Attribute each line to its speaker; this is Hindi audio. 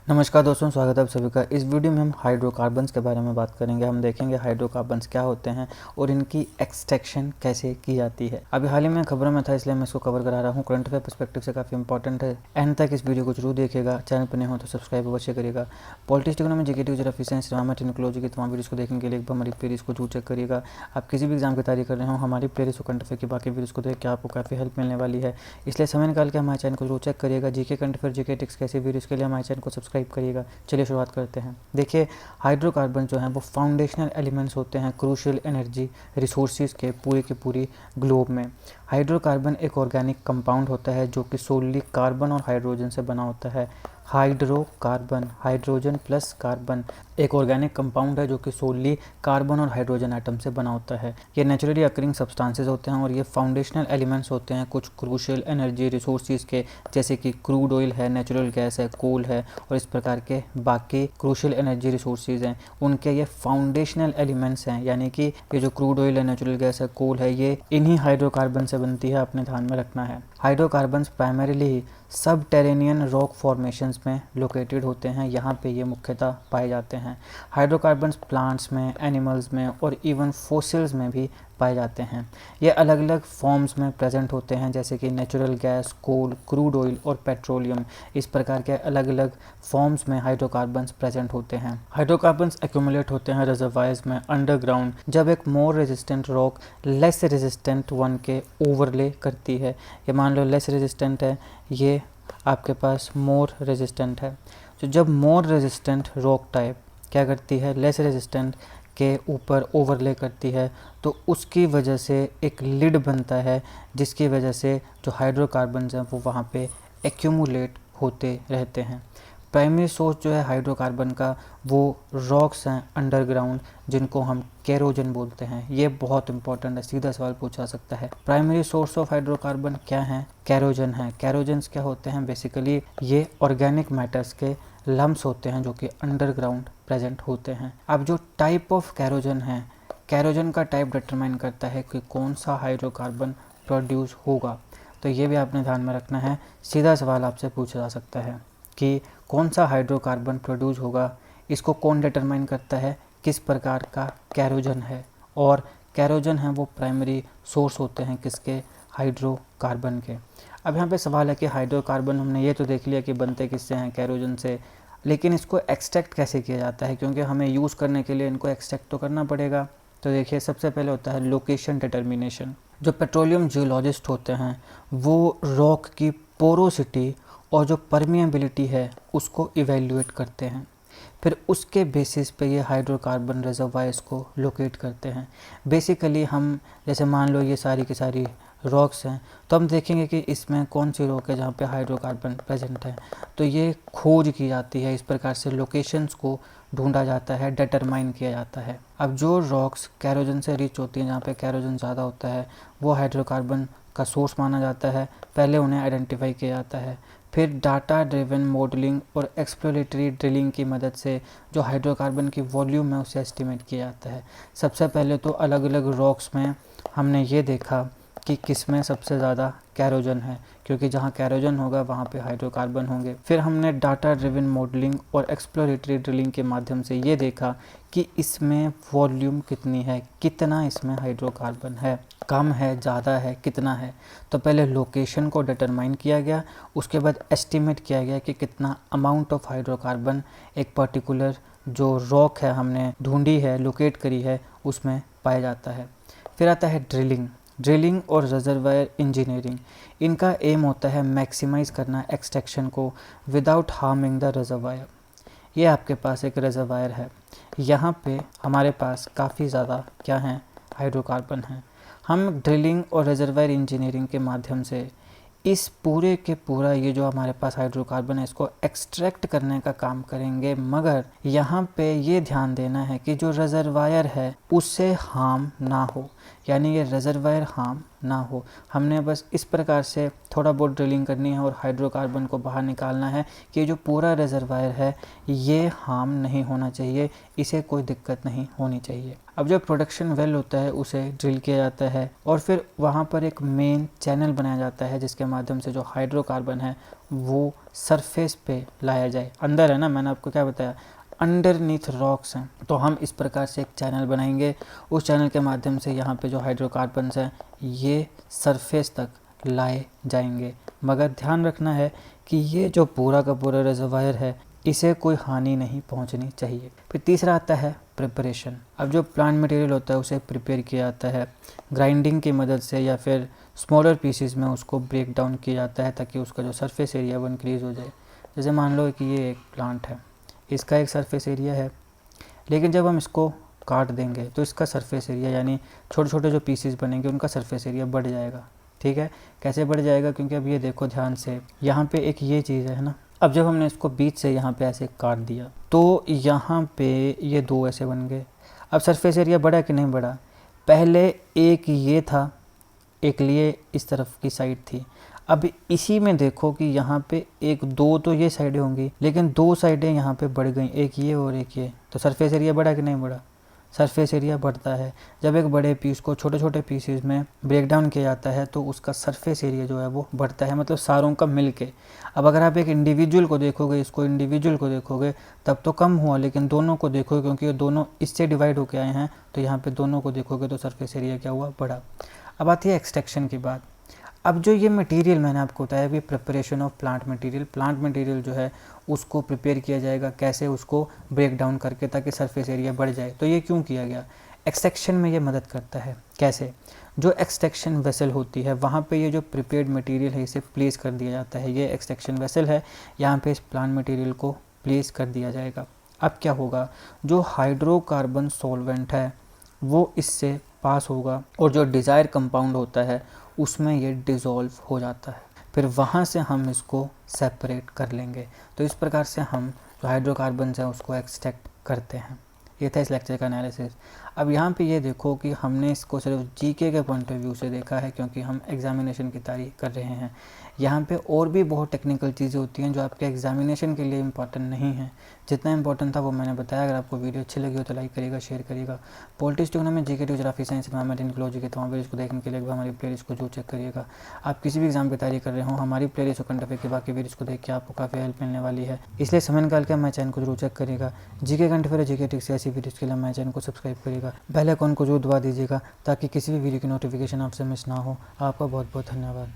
Speaker 1: नमस्कार दोस्तों, स्वागत है आप सभी का। इस वीडियो में हम हाइड्रोकार्बन्स के बारे में बात करेंगे। हम देखेंगे हाइड्रोकार्बन्स क्या होते हैं और इनकी एक्सट्रैक्शन कैसे की जाती है। अभी हाल ही में खबरों में था, इसलिए मैं इसको कवर करा रहा हूँ। करंट अफेयर पर्सपेक्टिव से काफ़ी इंपॉर्टेंट है। एंड तक इस वीडियो को जरूर देखिएगा। चैनल पर नहीं हो तो सब्सक्राइब अवश्य करिएगा। Politics, economy, GK, efficiency, environment, ecology की तमाम वीडियोस को देखने के लिए एक बार हमारी प्लेलिस्ट को जरूर चेक करिएगा। आप किसी भी एग्जाम की तैयारी कर रहे हो, हमारी प्लेलिस्ट करंट अफेयर की बाकी वीडियोस को देख के आपको काफ़ी हेल्प मिलने वाली है। इसलिए समय निकाल के हमारे चैनल को जरूर चेक करिएगा। GK, current affair, GK tricks कैसे वीडियोस के लिए हमारे चैनल को सब्सक्राइब करिएगा। चलिए शुरुआत करते हैं। देखिए, हाइड्रोकार्बन जो हैं वो फाउंडेशनल एलिमेंट्स होते हैं क्रूशियल एनर्जी रिसोर्सेज के पूरी ग्लोब में। हाइड्रोकार्बन एक ऑर्गेनिक कंपाउंड होता है जो कि सोलली कार्बन और हाइड्रोजन से बना होता है। हाइड्रोकार्बन, हाइड्रोजन प्लस कार्बन, एक ऑर्गेनिक कंपाउंड है जो कि सोलली कार्बन और हाइड्रोजन एटम से बना होता है। ये नेचुरली अकरिंग सब्सटेंसेस होते हैं और ये फाउंडेशनल एलिमेंट्स होते हैं कुछ क्रूशियल एनर्जी रिसोर्सेज के, जैसे कि क्रूड ऑयल है, नेचुरल गैस है, कोल है और इस प्रकार के बाकी क्रूशियल एनर्जी रिसोर्सेज हैं, उनके ये फाउंडेशनल एलिमेंट्स हैं। यानी कि ये जो क्रूड ऑयल है, नेचुरल गैस है, कोल है, ये इन्हीं हाइड्रोकार्बन से बनती है, अपने ध्यान में रखना है। हाइड्रोकार्बन्स प्राइमरीली सब टेरेनियन रॉक फॉर्मेशंस में लोकेटेड होते हैं, यहाँ पे ये मुख्यतः पाए जाते हैं। हाइड्रोकार्बन्स प्लांट्स में, एनिमल्स में और इवन फॉसिल्स में भी पाए जाते हैं। ये अलग अलग फॉर्म्स में प्रेजेंट होते हैं, जैसे कि नेचुरल गैस, कोल, क्रूड ऑयल और पेट्रोलियम। इस प्रकार के अलग अलग फॉर्म्स में हाइड्रोकार्बन्स प्रेजेंट होते हैं। हाइड्रोकार्बन्स एक्यूमुलेट होते हैं रिजर्वायर्स में अंडरग्राउंड, जब एक more resistant rock less resistant one के ओवरले करती है। ये मान लो लेस रेजिस्टेंट है, ये आपके पास मोर रेजिस्टेंट है। तो जब मोर रेजिस्टेंट रॉक टाइप क्या करती है, लेस रेजिस्टेंट के ऊपर ओवरले करती है, तो उसकी वजह से एक लिड बनता है, जिसकी वजह से जो हाइड्रोकार्बन्स हैं वो वहाँ पे एक्यूमुलेट होते रहते हैं। प्राइमरी सोर्स जो है हाइड्रोकार्बन का वो रॉक्स हैं अंडरग्राउंड, जिनको हम कैरोजन बोलते हैं। ये बहुत इंपॉर्टेंट है, सीधा सवाल पूछा सकता है। प्राइमरी सोर्स ऑफ हाइड्रोकार्बन क्या है? कैरोजन है। कैरोजन्स क्या होते हैं? बेसिकली ये ऑर्गेनिक मैटर्स के लम्स होते हैं जो कि अंडरग्राउंड प्रेजेंट होते हैं। अब जो टाइप ऑफ कैरोजन है, कैरोजन का टाइप डिटरमाइन करता है कि कौन सा हाइड्रोकार्बन प्रोड्यूस होगा। तो ये भी आपने ध्यान में रखना है। सीधा सवाल आपसे पूछा जा सकता है कि कौन सा हाइड्रोकार्बन प्रोड्यूस होगा, इसको कौन डिटरमाइन करता है, किस प्रकार का कैरोजन है। और कैरोजन है वो प्राइमरी सोर्स होते हैं किसके? हाइड्रोकार्बन के। अब यहाँ पे सवाल है कि हाइड्रोकार्बन हमने ये तो देख लिया कि बनते किससे हैं, कैरोजन से, लेकिन इसको एक्सट्रैक्ट कैसे किया जाता है, क्योंकि हमें यूज़ करने के लिए इनको एक्सट्रैक्ट तो करना पड़ेगा। तो देखिए, सबसे पहले होता है लोकेशन डिटर्मिनेशन। जो पेट्रोलियम जियोलॉजिस्ट होते हैं वो रॉक की पोरोसिटी और जो परमिएबिलिटी है उसको इवेल्युएट करते हैं। फिर उसके बेसिस पे ये हाइड्रोकार्बन रिजर्वायर्स को लोकेट करते हैं। बेसिकली हम जैसे मान लो ये सारी की सारी रॉक्स हैं, तो हम देखेंगे कि इसमें कौन सी रॉक है जहाँ पे हाइड्रोकार्बन प्रेजेंट है। तो ये खोज की जाती है, इस प्रकार से लोकेशंस को ढूंढा जाता है, डिटरमाइन किया जाता है। अब जो रॉक्स कैरोजन से रिच होती हैं, जहाँ पे कैरोजन ज़्यादा होता है, वो हाइड्रोकार्बन का सोर्स माना जाता है। पहले उन्हें आइडेंटिफाई किया जाता है, फिर डाटा ड्रिवन मॉडलिंग और एक्सप्लोरेटरी ड्रिलिंग की मदद से जो हाइड्रोकार्बन की वॉल्यूम है उसे एस्टिमेट किया जाता है। सबसे पहले तो अलग अलग रॉक्स में हमने ये देखा कि किस में सबसे ज़्यादा कैरोजन है, क्योंकि जहाँ कैरोजन होगा वहाँ पे हाइड्रोकार्बन होंगे। फिर हमने डाटा ड्रिवन मॉडलिंग और एक्सप्लोरेटरी ड्रिलिंग के माध्यम से ये देखा कि इसमें वॉल्यूम कितनी है, कितना इसमें हाइड्रोकार्बन है, कम है, ज़्यादा है, कितना है। तो पहले लोकेशन को डिटरमाइन किया गया, उसके बाद एस्टिमेट किया गया कि कितना अमाउंट ऑफ हाइड्रोकार्बन एक पर्टिकुलर जो रॉक है हमने ढूंढी है, लोकेट करी है, उसमें पाया जाता है। फिर आता है ड्रिलिंग और रिजर्वायर इंजीनियरिंग। इनका एम होता है मैक्सिमाइज़ करना एक्सट्रैक्शन को विदाउट हार्मिंग द रिजर्वायर। ये आपके पास एक रिजर्वायर है, यहाँ पे हमारे पास काफ़ी ज़्यादा क्या हैं, हाइड्रोकार्बन हैं। हम ड्रिलिंग और रिजर्वायर इंजीनियरिंग के माध्यम से इस पूरे के पूरा ये जो हमारे पास हाइड्रोकार्बन है इसको एक्सट्रैक्ट करने का काम करेंगे, मगर यहाँ पे ये ध्यान देना है कि जो रिजर्वायर है उससे हार्म ना हो, यानी ये रिजर्वायर हार्म ना हो। हमने बस इस प्रकार से थोड़ा बहुत ड्रिलिंग करनी है और हाइड्रोकार्बन को बाहर निकालना है कि जो पूरा रिजर्वायर है ये हार्म नहीं होना चाहिए, इसे कोई दिक्कत नहीं होनी चाहिए। अब जो प्रोडक्शन वेल होता है उसे ड्रिल किया जाता है और फिर वहाँ पर एक मेन चैनल बनाया जाता है जिसके माध्यम से जो हाइड्रोकार्बन है वो सरफेस पे लाया जाए। अंदर है ना, मैंने आपको क्या बताया, अंडरनीथ रॉक्स हैं। तो हम इस प्रकार से एक चैनल बनाएंगे, उस चैनल के माध्यम से यहाँ पे जो हाइड्रोकार्बन्स हैं ये सरफेस तक लाए जाएंगे। मगर ध्यान रखना है कि ये जो पूरा का पूरा रिजर्वायर है इसे कोई हानि नहीं पहुंचनी चाहिए। फिर तीसरा आता है प्रिपरेशन। अब जो प्लांट मटेरियल होता है उसे प्रिपेयर किया जाता है ग्राइंडिंग की मदद से या फिर स्मॉलर पीसेस में उसको ब्रेक डाउन किया जाता है ताकि उसका जो सरफेस एरिया वो इंक्रीज़ हो जाए। जैसे मान लो कि ये एक प्लांट है, इसका एक सरफेस एरिया है, लेकिन जब हम इसको काट देंगे तो इसका सरफेस एरिया यानी छोटे छोटे जो पीसेस बनेंगे उनका सरफेस एरिया बढ़ जाएगा। ठीक है, कैसे बढ़ जाएगा, क्योंकि अब ये देखो ध्यान से, यहाँ पे एक ये चीज़ है ना, अब जब हमने इसको बीच से यहाँ पे ऐसे काट दिया तो यहाँ पे ये दो ऐसे बन गए। अब सरफेस एरिया बढ़ा कि नहीं बढ़ा? पहले एक ये था, एक लिए इस तरफ की साइड थी। अब इसी में देखो कि यहाँ पे एक दो तो ये साइडें होंगी, लेकिन दो साइडें यहाँ पे बढ़ गई, एक ये और एक ये। तो सरफेस एरिया बढ़ा कि नहीं बढ़ा? सरफेस एरिया बढ़ता है। जब एक बड़े पीस को छोटे छोटे पीसेस में ब्रेक डाउन किया जाता है तो उसका सरफेस एरिया जो है वो बढ़ता है, मतलब सारों का मिल के। अब अगर आप एक इंडिविजुअल को देखोगे, इसको इंडिविजुअल को देखोगे तब तो कम हुआ, लेकिन दोनों को देखोगे क्योंकि ये दोनों इससे डिवाइड होके आए हैं तो यहाँ पे दोनों को देखोगे तो सरफेस एरिया क्या हुआ? बढ़ा। अब आती है एक्सट्रैक्शन की बात। अब जो ये मटेरियल मैंने आपको बताया कि प्रिपरेशन ऑफ प्लांट मटेरियल जो है उसको प्रिपेयर किया जाएगा, कैसे? उसको ब्रेक डाउन करके ताकि सरफेस एरिया बढ़ जाए। तो ये क्यों किया गया? एक्सट्रैक्शन में ये मदद करता है। कैसे? जो एक्सट्रैक्शन वेसल होती है वहाँ पे ये जो प्रिपेयर्ड मटेरियल है इसे प्लेस कर दिया जाता है। ये एक्सट्रैक्शन वेसल है, यहाँ पे इस प्लांट मटेरियल को प्लेस कर दिया जाएगा। अब क्या होगा? जो हाइड्रोकार्बन सॉल्वेंट है वो इससे पास होगा और जो डिज़ायर कंपाउंड होता है उसमें ये डिज़ोल्व हो जाता है। फिर वहाँ से हम इसको सेपरेट कर लेंगे। तो इस प्रकार से हम जो हाइड्रोकार्बन्स हैं उसको एक्सट्रैक्ट करते हैं। ये था इस लेक्चर का एनालिसिस। अब यहाँ पे ये देखो कि हमने इसको सिर्फ जीके के पॉइंट ऑफ व्यू से देखा है क्योंकि हम एग्जामिनेशन की तैयारी कर रहे हैं। यहाँ पे और भी बहुत टेक्निकल चीज़ें होती हैं जो आपके एग्जामिनेशन के लिए इंपॉर्टेंट नहीं है। जितना इंपॉर्टेंट था वो मैंने बताया। अगर आपको वीडियो अच्छी लगी हो तो लाइक करिएगा, शेयर करिएगा। Politics, economics, GK, geography, science, environment, ecology के तमाम वीडियोज़ को देखने के लिए एक बार हमारी प्लेलिस्ट को जरूर चेक करिएगा। आप किसी भी एग्जाम की तैयारी कर रहे हो, हमारी प्लेलिस्ट और करंट अफेयर के बाकी वीडियोज़ को देख के आपको काफ़ी हेल्प मिलने वाली है। इसलिए समय निकाल के हमारे चैनल को जरूर चेक करिएगा। GK current affair, GK tricks ऐसी वीडियोज़ के लिए हमारे चैनल को सब्सक्राइब करिएगा, बेल आइकन को जरूर दबा दीजिएगा ताकि किसी भी वीडियो की नोटिफिकेशन आपसे मिस ना हो। आपका बहुत बहुत धन्यवाद।